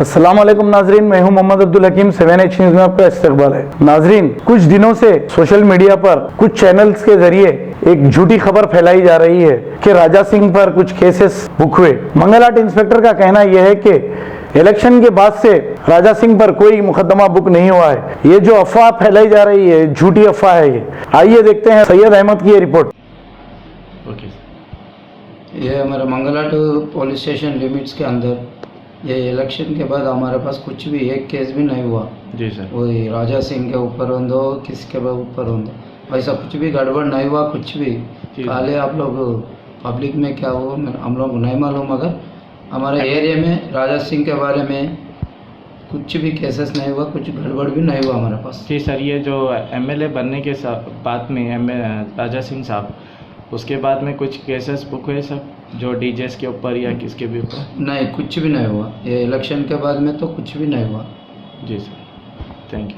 अस्सलाम वालेकुम नाजरीन, मैं हूं मोहम्मद अब्दुल हकीम। 7H न्यूज़ में आपका इस्तकबाल है। नाजरीन, कुछ दिनों से सोशल मीडिया पर कुछ चैनल्स के जरिए एक झूठी खबर फैलाई जा रही है कि राजा सिंह पर कुछ केसेस बुक हुए। मंगलहाट इंस्पेक्टर का कहना यह है कि इलेक्शन के बाद से राजा सिंह पर कोई मुकदमा बुक नहीं हुआ है। ये जो अफवाह फैलाई जा रही है, झूठी अफवाह है ये। आइए देखते हैं सैयद अहमद की ये रिपोर्ट। ओके, ये हमारे मंगलहाट पुलिस स्टेशन लिमिट्स के अंदर ये इलेक्शन के बाद हमारे पास कुछ भी एक केस भी नहीं हुआ जी सर। वही राजा सिंह के ऊपर हो दो किसके ऊपर हो दो, वैसा कुछ भी गड़बड़ नहीं हुआ कुछ भी। पहले आप लोग पब्लिक में क्या हो हम लोग नहीं मालूम, मगर हमारे एरिया में राजा सिंह के बारे में कुछ भी केसेस नहीं हुआ, कुछ गड़बड़ भी नहीं हुआ हमारे पास। जी सर, ये जो एमएलए बनने के बाद में राजा सिंह साहब, उसके बाद में कुछ केसेस बुक हुए सर, जो डीजेस के ऊपर या किसके भी ऊपर? नहीं, कुछ भी नहीं हुआ। ये इलेक्शन के बाद में तो कुछ भी नहीं हुआ। जी sir, thank you.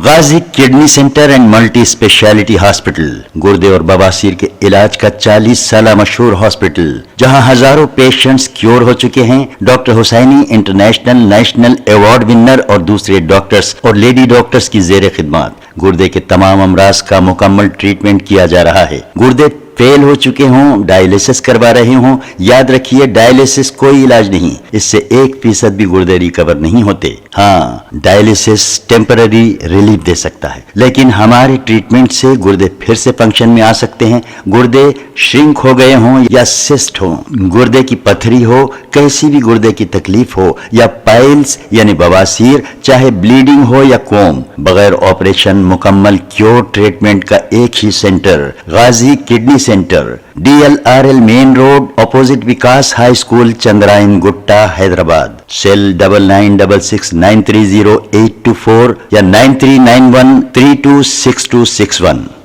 Ghazi kidney centre and multi speciality hospital, गुर्दे और बवासीर के इलाज का 40 साल मशहूर हॉस्पिटल, जहां हजारों पेशेंट्स क्योर हो चुके हैं। Doctor Husaini international national award winner और दूसरे डॉक्टर्स और लेडी डॉक्टर्स की जेर खिदमत गुर्दे के तमाम अमराज का मुकम्मल ट्रीटमेंट किया जा रहा है। गुर्दे फेल हो चुके हों, डायलिसिस करवा रहे हों, याद रखिए डायलिसिस कोई इलाज नहीं, इससे 1% भी गुर्दे रिकवर नहीं होते। हाँ, डायलिसिस टेम्पररी रिलीफ दे सकता है, लेकिन हमारे ट्रीटमेंट से गुर्दे फिर से फंक्शन में आ सकते हैं। गुर्दे श्रिंक हो गए हों या सिस्ट हो, गुर्दे की पथरी हो, कैसी भी गुर्दे की तकलीफ हो, या पाइल्स यानी बवासीर, चाहे ब्लीडिंग हो या कोम, बगैर ऑपरेशन मुकम्मल क्योर ट्रीटमेंट का एक ही centre, Ghazi kidney centre, DLRL main road, opposite Vikas high school, Chandrayan Gutta, Hyderabad. Cell 9966930824 या 9391326261।